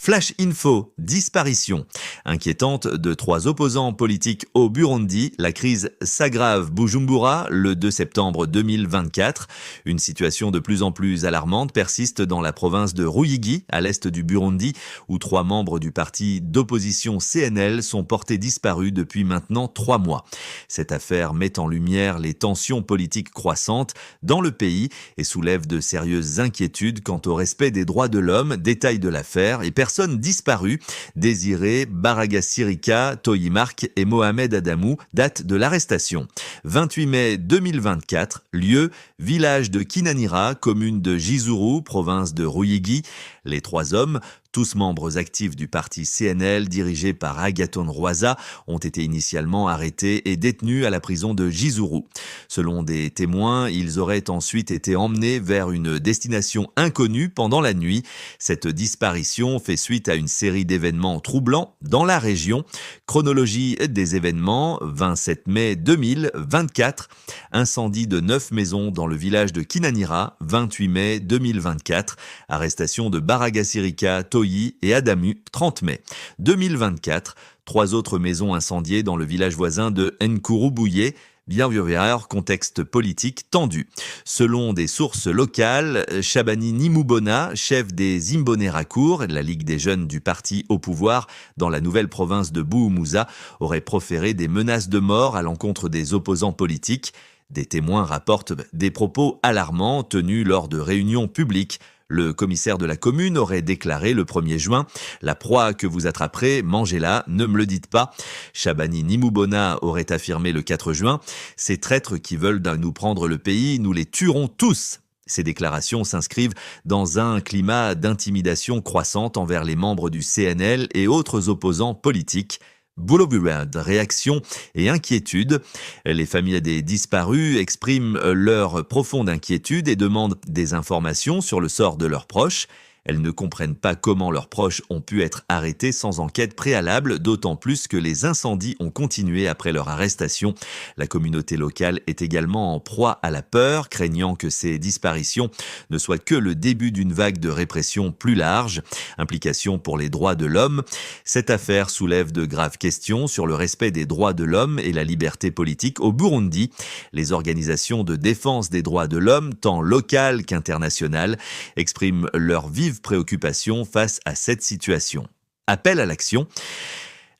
Flash Info, disparition. Inquiétante de 3 opposants politiques au Burundi, la crise s'aggrave Bujumbura le 2 septembre 2024. Une situation de plus en plus alarmante persiste dans la province de Ruyigi, à l'est du Burundi, où 3 membres du parti d'opposition CNL sont portés disparus depuis maintenant 3 mois. Cette affaire met en lumière les tensions politiques croissantes dans le pays et soulève de sérieuses inquiétudes quant au respect des droits de l'homme. Détail de l'affaire et personnes disparues, Désiré Baragasirika Toyimark et Mohamed Adamou, date de l'arrestation. 28 mai 2024, lieu, village de Kinanira, commune de Jizuru, province de Ruyigi. Les 3 hommes, tous membres actifs du parti CNL dirigé par Agathon Rwasa, ont été initialement arrêtés et détenus à la prison de Jizuru. Selon des témoins, ils auraient ensuite été emmenés vers une destination inconnue pendant la nuit. Cette disparition fait suite à une série d'événements troublants dans la région. Chronologie des événements, 27 mai 2024, incendie de 9 maisons dans le village de Kinanira, 28 mai 2024, arrestation de Baragasirika Toyi et Adamu, 30 mai 2024, 3 autres maisons incendiées dans le village voisin de Nkurubouye. Bien sûr, contexte politique tendu. Selon des sources locales, Shabani Nimubona, chef des Imbonerakure, la Ligue des jeunes du parti au pouvoir dans la nouvelle province de Buhumuza, aurait proféré des menaces de mort à l'encontre des opposants politiques. Des témoins rapportent des propos alarmants tenus lors de réunions publiques. Le commissaire de la commune aurait déclaré le 1er juin « La proie que vous attraperez, mangez-la, ne me le dites pas ». Shabani Nimubona aurait affirmé le 4 juin « Ces traîtres qui veulent nous prendre le pays, nous les tuerons tous ». Ces déclarations s'inscrivent dans un climat d'intimidation croissante envers les membres du CNL et autres opposants politiques. Boulot-Burundi, réaction et inquiétude. Les familles des disparus expriment leur profonde inquiétude et demandent des informations sur le sort de leurs proches. Elles ne comprennent pas comment leurs proches ont pu être arrêtés sans enquête préalable, d'autant plus que les incendies ont continué après leur arrestation. La communauté locale est également en proie à la peur, craignant que ces disparitions ne soient que le début d'une vague de répression plus large. Implication pour les droits de l'homme. Cette affaire soulève de graves questions sur le respect des droits de l'homme et la liberté politique au Burundi. Les organisations de défense des droits de l'homme, tant locales qu'internationales, expriment leur vive préoccupation face à cette situation. Appel à l'action.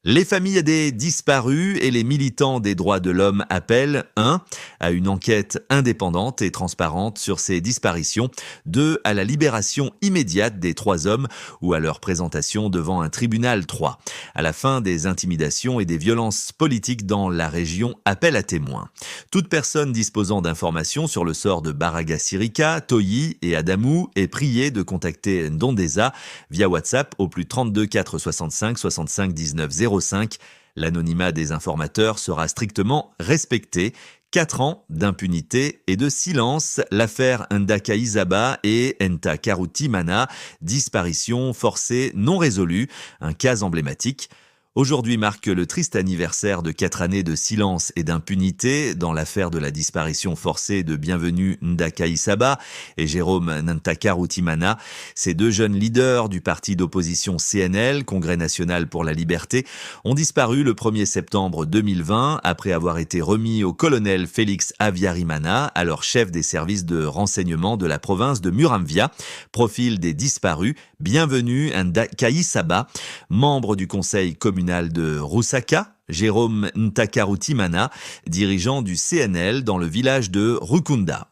Les familles des disparus et les militants des droits de l'homme appellent 1. À une enquête indépendante et transparente sur ces disparitions, 2. À la libération immédiate des 3 hommes ou à leur présentation devant un tribunal, 3. À la fin des intimidations et des violences politiques dans la région, appel à témoins. Toute personne disposant d'informations sur le sort de Baragasirika, Toyi et Adamu est priée de contacter Ndondeza via WhatsApp au plus 32 465 65 19 05. L'anonymat des informateurs sera strictement respecté. 4 ans d'impunité et de silence. L'affaire Ndakaizaba et Ntakarutimana, disparition forcée non résolue, un cas emblématique. Aujourd'hui marque le triste anniversaire de 4 années de silence et d'impunité dans l'affaire de la disparition forcée de Bienvenue Ndakaisaba et Jérôme Ntakarutimana. Ces 2 jeunes leaders du parti d'opposition CNL, Congrès national pour la liberté, ont disparu le 1er septembre 2020 après avoir été remis au colonel Félix Aviarimana, alors chef des services de renseignement de la province de Muramvya. Profil des disparus, Bienvenue Ndakaisaba, membre du conseil communal de Rusaka, Jérôme Ntakarutimana, dirigeant du CNL dans le village de Rukunda.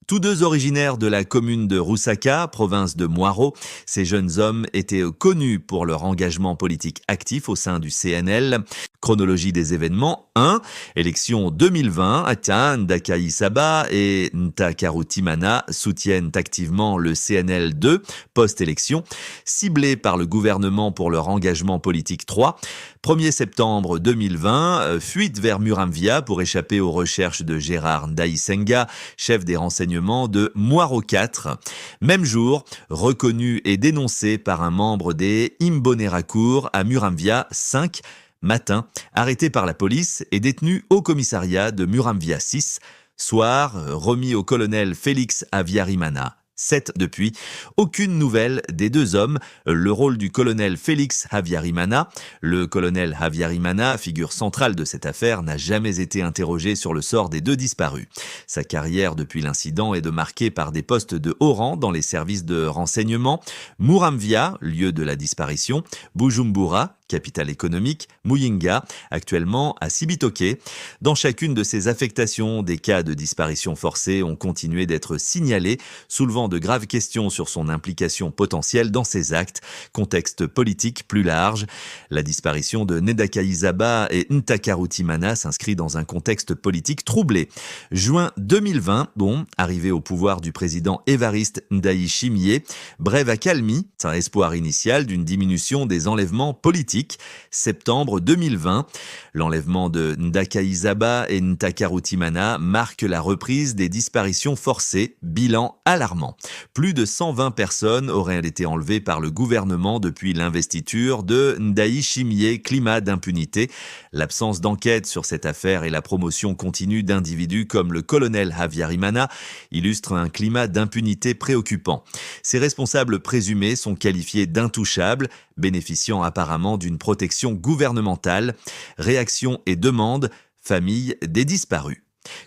Tous 2 originaires de la commune de Rusaka, province de Mwaro, ces jeunes hommes étaient connus pour leur engagement politique actif au sein du CNL. Chronologie des événements. 1. Élection 2020. Ata Ndakaisaba et Ntakarutimana soutiennent activement le CNL 2. Post-élection. Ciblés par le gouvernement pour leur engagement politique 3. 1er septembre 2020. Fuite vers Muramvya pour échapper aux recherches de Gérard Ndaïsenga, chef des renseignements de Mwaro 4. Même jour, reconnu et dénoncé par un membre des Imbonerakure à Muramvya 5. Matin, arrêté par la police et détenu au commissariat de Muramvya 6. Soir, remis au colonel Félix Aviarimana 7 depuis. Aucune nouvelle des deux hommes. Le rôle du colonel Félix Havyarimana. Le colonel Havyarimana, figure centrale de cette affaire, n'a jamais été interrogé sur le sort des deux disparus. Sa carrière depuis l'incident est marquée par des postes de haut rang dans les services de renseignement. Muramvya, lieu de la disparition. Bujumbura, capitale économique, Muyinga, actuellement à Cibitoke. Dans chacune de ces affectations, des cas de disparition forcée ont continué d'être signalés, soulevant de graves questions sur son implication potentielle dans ces actes. Contexte politique plus large. La disparition de Ndakaizaba et Ntakarutimana s'inscrit dans un contexte politique troublé. Juin 2020, arrivé au pouvoir du président Évariste Ndayishimiye, brève accalmie, un espoir initial d'une diminution des enlèvements politiques. Septembre 2020, l'enlèvement de Ndakaizaba et Ntakarutimana marque la reprise des disparitions forcées, bilan alarmant. Plus de 120 personnes auraient été enlevées par le gouvernement depuis l'investiture de Ndayishimiye, climat d'impunité. L'absence d'enquête sur cette affaire et la promotion continue d'individus comme le colonel Havyarimana illustrent un climat d'impunité préoccupant. Ces responsables présumés sont qualifiés d'intouchables, bénéficiant apparemment d'une protection gouvernementale. Réaction et demande, famille des disparus.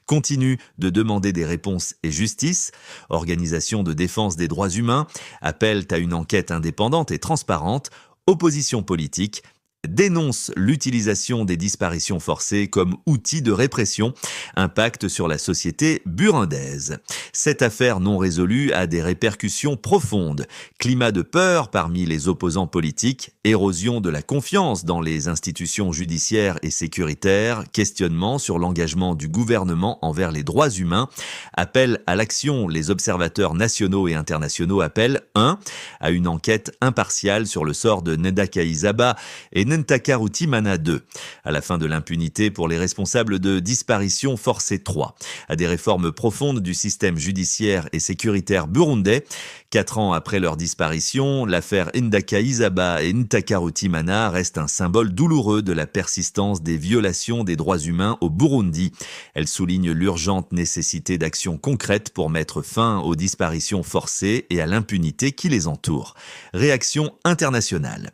Continue de demander des réponses et justice. Organisations de défense des droits humains appellent à une enquête indépendante et transparente. Opposition politique dénonce l'utilisation des disparitions forcées comme outil de répression, impact sur la société burundaise. Cette affaire non résolue a des répercussions profondes. Climat de peur parmi les opposants politiques, érosion de la confiance dans les institutions judiciaires et sécuritaires, questionnement sur l'engagement du gouvernement envers les droits humains, appel à l'action. Les observateurs nationaux et internationaux appellent 1. à une enquête impartiale sur le sort de Ndakaizaba et Ntakarutimana 2, à la fin de l'impunité pour les responsables de disparitions forcées 3, à des réformes profondes du système judiciaire et sécuritaire burundais. 4 ans après leur disparition, l'affaire Ndakaizaba et Ntakarutimana reste un symbole douloureux de la persistance des violations des droits humains au Burundi. Elle souligne l'urgente nécessité d'actions concrètes pour mettre fin aux disparitions forcées et à l'impunité qui les entoure. Réaction internationale.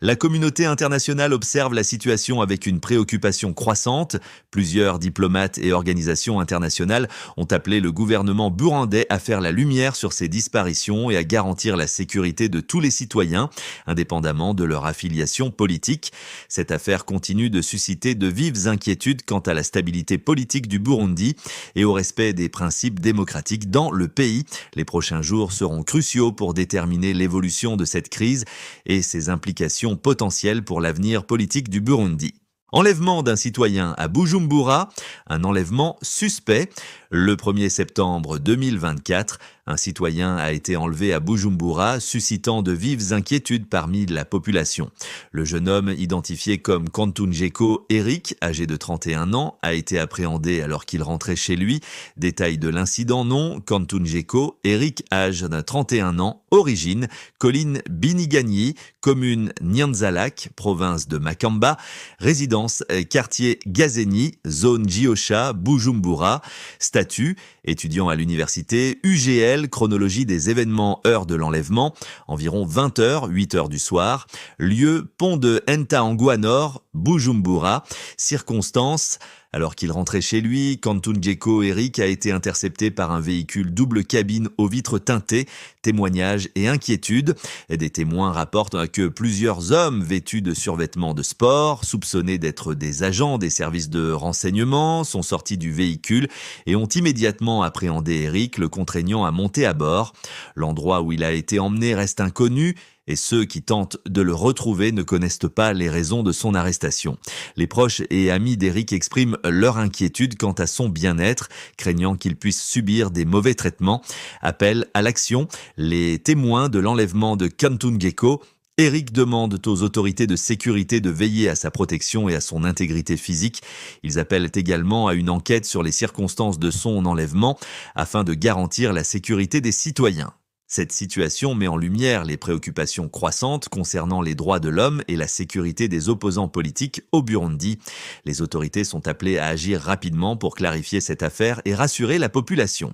La communauté internationale observe la situation avec une préoccupation croissante. Plusieurs diplomates et organisations internationales ont appelé le gouvernement burundais à faire la lumière sur ces disparitions et à garantir la sécurité de tous les citoyens, indépendamment de leur affiliation politique. Cette affaire continue de susciter de vives inquiétudes quant à la stabilité politique du Burundi et au respect des principes démocratiques dans le pays. Les prochains jours seront cruciaux pour déterminer l'évolution de cette crise et ses implications potentielles pour l'avenir politique du Burundi. Enlèvement d'un citoyen à Bujumbura, un enlèvement suspect. Le 1er septembre 2024, un citoyen a été enlevé à Bujumbura, suscitant de vives inquiétudes parmi la population. Le jeune homme, identifié comme Kantunjeko Eric, âgé de 31 ans, a été appréhendé alors qu'il rentrait chez lui. Détail de l'incident, non. Kantunjeko Eric, âge de 31 ans, origine, colline Binigagni, commune Nyanzalak, province de Makamba, résidence quartier Gazeni, zone Jiosha, Bujumbura, statut, étudiant à l'université, UGL, chronologie des événements, heure de l'enlèvement, environ 20h, 8h du soir, lieu, pont de Ntaangwa Nord, Bujumbura, circonstances. Alors qu'il rentrait chez lui, Kantunjeko Eric a été intercepté par un véhicule double cabine aux vitres teintées. Témoignages et inquiétudes. Des témoins rapportent que plusieurs hommes vêtus de survêtements de sport, soupçonnés d'être des agents des services de renseignement, sont sortis du véhicule et ont immédiatement appréhendé Eric, le contraignant à monter à bord. L'endroit où il a été emmené reste inconnu. Et ceux qui tentent de le retrouver ne connaissent pas les raisons de son arrestation. Les proches et amis d'Eric expriment leur inquiétude quant à son bien-être, craignant qu'il puisse subir des mauvais traitements. Appel à l'action. Les témoins de l'enlèvement de Kantunjeko Eric demande aux autorités de sécurité de veiller à sa protection et à son intégrité physique. Ils appellent également à une enquête sur les circonstances de son enlèvement afin de garantir la sécurité des citoyens. Cette situation met en lumière les préoccupations croissantes concernant les droits de l'homme et la sécurité des opposants politiques au Burundi. Les autorités sont appelées à agir rapidement pour clarifier cette affaire et rassurer la population.